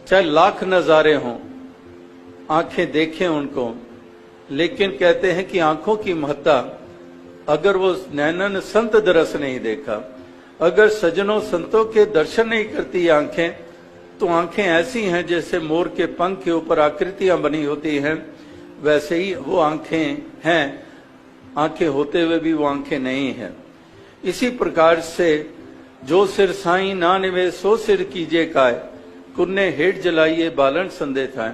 चाहे लाख नजारे हों, आंखें देखें उनको, लेकिन कहते हैं कि आंखों की महत्ता, अगर वो नैनन संत दरस नहीं देखा, अगर सज्जनों संतों के दर्शन नहीं करती आंखें, तो आंखें ऐसी हैं जैसे मोर के पंख के ऊपर आकृतियां बनी होती हैं, वैसे ही वो आंखें हैं, आंखें होते हुए भी वो आंखें नहीं हैं। इसी प्रकार से जो सिर साईं ना निवे सो सिर कीजिए काय, कुन्ने हेठ जलाइए बालन संदे थाए,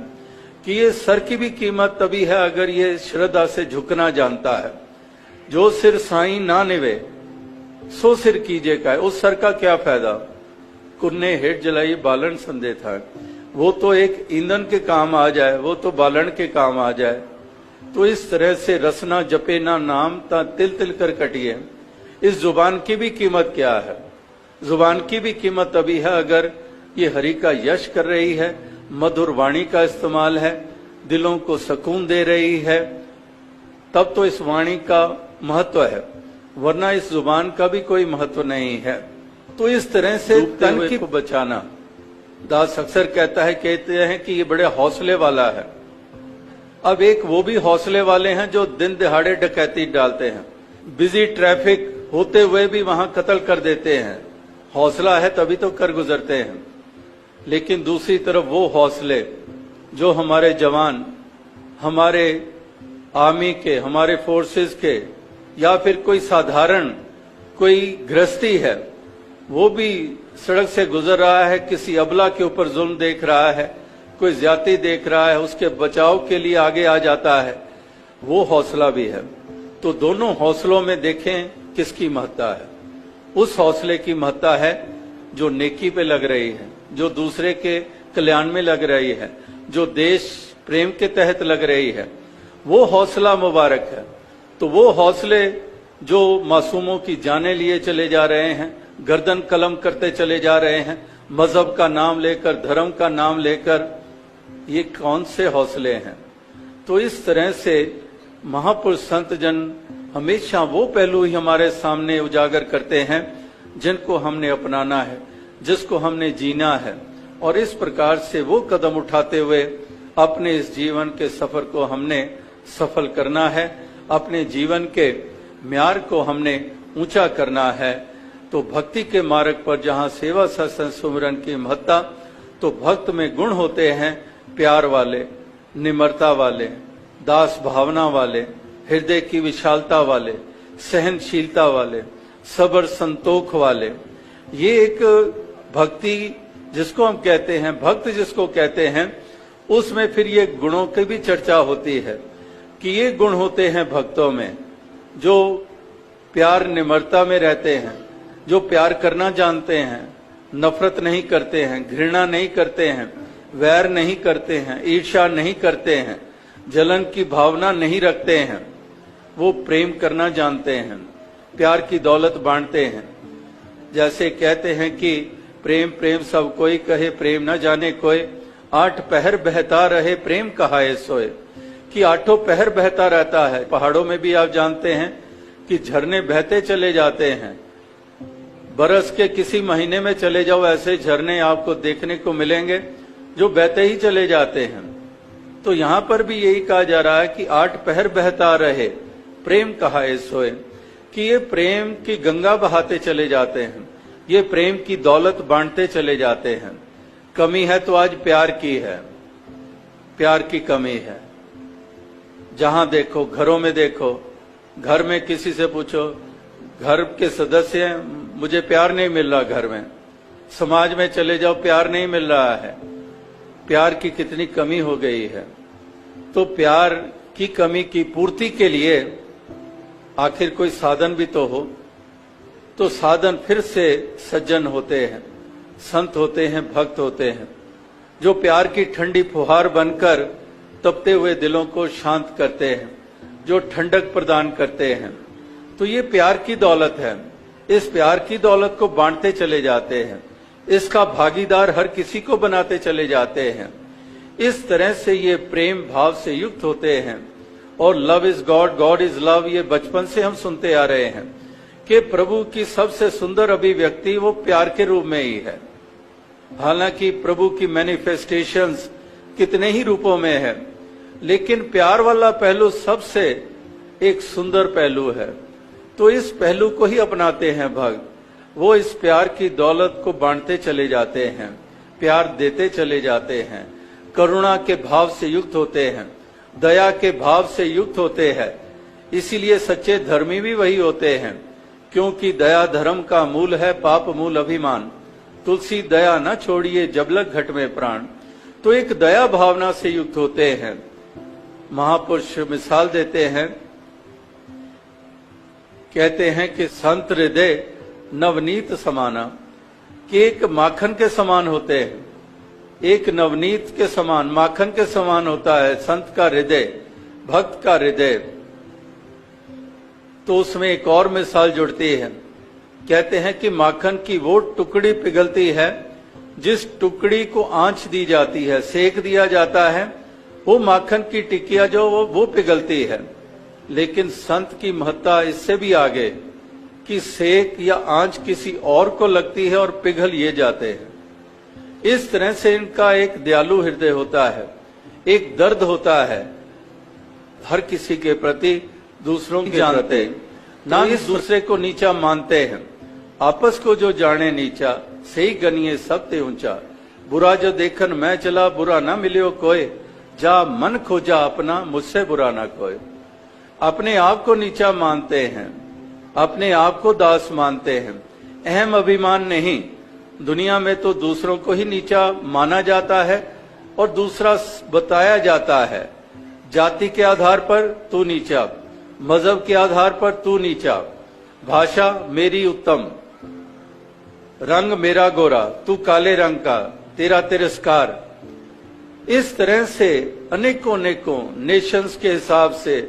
कि ये सर की भी कीमत तभी है अगर ये श्रद्धा से झुकना जानता है। जो सिर साईं ना निवे सो सिर कीजिए काय, उस सर का क्या फायदा, कुन्ने हेठ जलाइए बालन संदे थाए, वो तो एक ईंधन के काम आ जाए, वो तो बालन के काम आ जाए। तो इस तरह से रसना जपे ना नाम ता तिल तिल कर कटिए, इस जुबान की भी कीमत क्या है, जुबान की भी कीमत तभी है अगर ये हरि का यश कर रही है, मधुर वाणी का इस्तेमाल है, दिलों को सुकून दे रही है, तब तो इस वाणी का महत्व है, वरना इस जुबान का भी कोई महत्व नहीं है। तो इस तरह से तन की को बचाना, दास अक्सर कहते हैं कि ये बड़े हौसले वाला है। अब एक वो भी हौसले वाले हैं जो दिन दिहाड़े डकैती डालते हैं, बिजी ट्रैफिक होते हुए भी वहां कत्ल कर देते हैं, हौसला है तभी तो कर गुजरते हैं। लेकिन दूसरी तरफ वो हौसले जो हमारे जवान, हमारे आर्मी के, हमारे फोर्सेस के, या फिर कोई साधारण कोई गृहस्थी है, वो भी सड़क से गुजर रहा है, किसी अबला के ऊपर जुल्म देख रहा है, कोई ज्यादती देख रहा है, उसके बचाव के लिए आगे आ जाता है, वो हौसला भी है। तो दोनों हौसलों में देखें किसकी महत्ता है। उस हौसले की महत्ता है जो नेकी पे लग रही है, जो दूसरे के कल्याण में लग रही है, जो देश प्रेम के तहत लग रही है, वो हौसला मुबारक है। तो वो हौसले जो मासूमों की जानें लिए चले जा रहे हैं, गर्दन कलम करते चले जा रहे हैं, मजहब का नाम लेकर, धर्म का नाम लेकर, ये कौन से हौसले हैं। तो इस तरह से महापुरुष संत जन हमेशा वो पहलू ही हमारे सामने उजागर करते हैं जिनको हमने अपनाना है, जिसको हमने जीना है, और इस प्रकार से वो कदम उठाते हुए अपने इस जीवन के सफर को हमने सफल करना है, अपने जीवन के म्यार को हमने ऊंचा करना है। तो भक्ति के मार्ग पर जहां सेवा सत्संग सुमिरन की महत्ता, तो भक्त में गुण होते हैं प्यार वाले, निम्रता वाले, दास भावना वाले, हृदय की विशालता वाले, सहनशीलता वाले, सब्र संतोख वाले। ये एक भक्ति जिसको हम कहते हैं, भक्त जिसको कहते हैं, उसमें फिर ये गुणों की भी चर्चा होती है कि ये गुण होते हैं भक्तों में जो प्यार निम्रता में रहते हैं, जो प्यार करना जानते हैं, नफरत नहीं करते हैं, घृणा नहीं करते हैं, वैर नहीं करते हैं, ईर्ष्या नहीं करते हैं, जलन की भावना नहीं रखते हैं, वो प्रेम करना जानते हैं, प्यार की दौलत बांटते हैं। जैसे कहते हैं कि प्रेम प्रेम सब कोई कहे, प्रेम न जाने कोई, 8 पहर बहता रहे प्रेम कहाए सोए, कि 8 पहर बहता रहता है। पहाड़ों में भी आप जानते हैं कि झरने बहते चले जाते हैं, बरस के किसी महीने में चले जाओ, ऐसे झरने आपको देखने को मिलेंगे जो बहते ही चले जाते हैं। तो यहां पर भी यही कहा जा रहा है कि 8 पहर बहता रहे प्रेम कहाए सोए, कि ये प्रेम की गंगा बहाते चले जाते हैं, ये प्रेम की दौलत बांटते चले जाते हैं। कमी है तो आज प्यार की है, प्यार की कमी है। जहां देखो, घरों में देखो, घर में किसी से पूछो, घर के सदस्य हैं, मुझे प्यार नहीं मिल रहा घर में। समाज में चले जाओ, प्यार नहीं मिल रहा है। प्यार की कितनी कमी हो गई है। तो प्यार की कमी की पूर्ति के लिए आखिर कोई साधन भी तो हो। तो साधन फिर से सज्जन होते हैं, संत होते हैं, भक्त होते हैं, जो प्यार की ठंडी फुहार बनकर तपते हुए दिलों को शांत करते हैं, जो ठंडक प्रदान करते हैं। तो ये प्यार की दौलत है। इस प्यार की दौलत को बांटते चले जाते हैं, इसका भागीदार हर किसी को बनाते चले जाते हैं। इस तरह से ये प्रेम भाव से युक्त होते हैं। और love is God, God is love, ये बचपन से हम सुनते आ रहे हैं कि प्रभु की सबसे सुंदर अभिव्यक्ति वो प्यार के रूप में ही है। हालांकि प्रभु की मैनिफेस्टेशंस कितने ही रूपों में है, लेकिन प्यार वाला पहलू सबसे एक सुंदर पहलू है। तो इस पहलू को ही अपनाते हैं भक्त। वो इस प्यार की दौलत को बांटते चले जाते हैं, प्यार देते चले जाते हैं, करुणा के भाव से युक्त होते हैं, दया के भाव से युक्त होते हैं। इसीलिए सच्चे धर्मी भी वही होते हैं, क्योंकि दया धर्म का मूल है, पाप मूल अभिमान। तुलसी दया न छोड़िए जब लग घट में प्राण। तो एक दया भावना से युक्त होते हैं। महापुरुष मिसाल देते हैं, कहते हैं कि संत हृदय नवनीत समाना, कि एक माखन के समान होते हैं, एक नवनीत के समान, माखन के समान होता है संत का हृदय, भक्त का हृदय। तो उसमें एक और मिसाल जुड़ती है, कहते हैं कि माखन की वो टुकड़ी पिघलती है जिस टुकड़ी को आंच दी जाती है, सेक दिया जाता है, वो माखन की टिकिया जो वो पिघलती है। लेकिन संत की महत्ता इससे भी आगे, कि सेक या आंच किसी और को लगती है और पिघल ये जाते हैं। इस तरह से इनका एक दयालु हृदय होता है, एक दर्द होता है हर किसी के प्रति, दूसरों के जानते, ना इस दूसरे को नीचा मानते हैं। आपस को जो जाने नीचा, सही गनिए सबते ऊंचा। बुरा जो देखन मैं चला, बुरा ना मिलियो कोई, जा मन खोजा अपना, मुझसे बुरा ना कोई। अपने आप को नीचा मानते हैं, अपने आप को दास मानते हैं, अहम अभिमान नहीं। दुनिया में तो दूसरों को ही नीचा माना जाता है और दूसरा बताया जाता है। जाति के आधार पर तू नीचा, मजहब के आधार पर तू नीचा, भाषा मेरी उत्तम, रंग मेरा गोरा, तू काले रंग का, तेरा तिरस्कार। इस तरह से अनेकों अनेकों नेशंस के हिसाब से,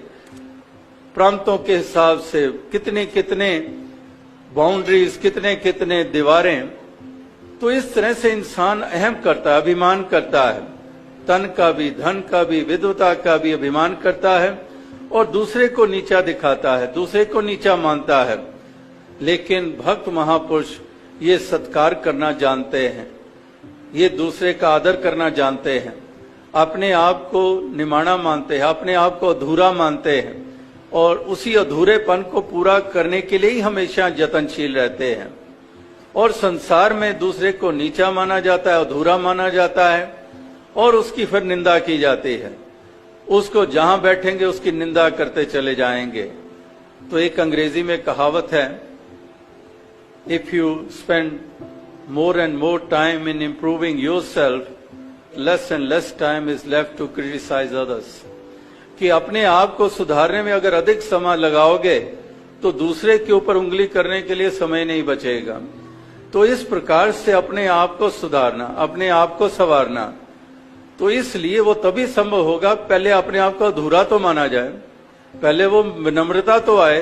प्रांतों के हिसाब से कितने कितने बाउंड्रीज, कितने कितने दीवारें। तो इस तरह से इंसान अहम करता है, अभिमान करता है, तन का भी, धन का भी, विद्वता का भी अभिमान करता है और दूसरे को नीचा दिखाता है, दूसरे को नीचा मानता है। लेकिन भक्त महापुरुष ये सत्कार करना जानते हैं, ये दूसरे का आदर करना जानते हैं, अपने आप को निमाना मानते हैं, अपने आप को अधूरा मानते हैं और उसी अधूरेपन को पूरा करने के लिए ही हमेशा यत्नशील रहते हैं। और संसार में दूसरे को नीचा माना जाता है, अधूरा माना जाता है और उसकी फिर निंदा की जाती है। उसको जहां बैठेंगे उसकी निंदा करते चले जाएंगे। तो एक अंग्रेजी में कहावत है, if you spend more and more time in improving yourself, less and less time is left to criticise others. कि अपने आप को सुधारने में अगर अधिक समय लगाओगे तो दूसरे के ऊपर उंगली करने के लिए समय नहीं बचेगा। तो इस प्रकार से अपने आप को सुधारना, अपने आप को संवारना, तो इसलिए वो तभी संभव होगा, पहले अपने आप को अधूरा तो माना जाए, पहले वो विनम्रता तो आए।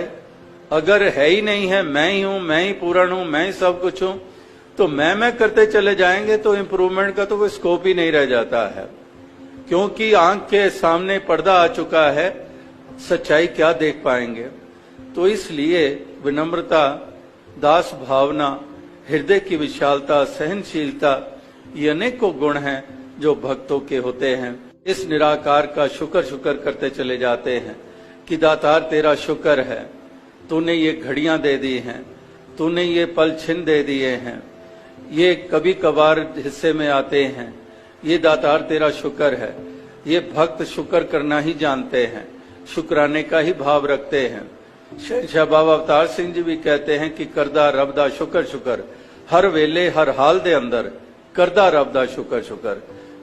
अगर है ही नहीं है, मैं ही हूं, मैं ही पूर्ण हूं, मैं ही सब कुछ हूं, तो मैं करते चले जाएंगे तो इम्प्रूवमेंट का तो कोई स्कोप ही नहीं रह जाता है। क्योंकि आंख के सामने पर्दा आ चुका है, सच्चाई क्या देख पाएंगे। तो इसलिए विनम्रता, दास भावना, हृदय की विशालता, सहनशीलता, ये अनेकों गुण हैं जो भक्तों के होते हैं। इस निराकार का शुक्र शुक्र करते चले जाते हैं कि दातार तेरा शुक्र है, तूने ये घड़ियां दे दी हैं, तूने ये पल छिन दे दिए हैं, ये कभी कभार हिस्से में आते हैं, ये दातार तेरा शुक्र है। ये भक्त शुक्र करना ही जानते हैं, शुक्राने का ही भाव रखते हैं। शहंशाह बाबा अवतार सिंह जी भी कहते हैं कि करदा रब दा शुक्र शुक्र, हर वेले हर हाल दे अंदर करदा रब दा शुक्र शुक्र।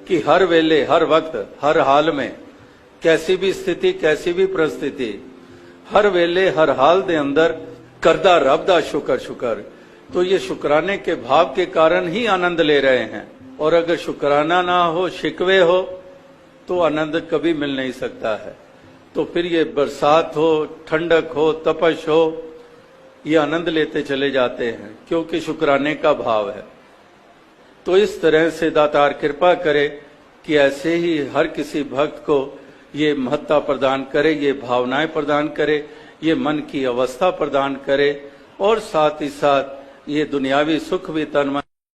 कि हर वेले, हर वक्त, हर हाल में, कैसी भी स्थिति, कैसी भी परिस्थिति, हर वेले हर हाल दे अंदर करदा रब दा शुक्र शुक्र। तो ये शुक्राने के भाव के कारण ही आनंद ले रहे हैं। और अगर शुक्राना ना हो, शिकवे हो, तो आनंद कभी मिल नहीं सकता है। तो फिर ये बरसात हो, ठंडक हो, तपश हो, ये आनंद लेते चले जाते हैं, क्योंकि शुक्राने का भाव है। तो इस तरह से दातार कृपा करे कि ऐसे ही हर किसी भक्त को ये महत्ता प्रदान करे, ये भावनाएं प्रदान करे, ये मन की अवस्था प्रदान करे और साथ ही साथ ये दुनियावी सुख भी तन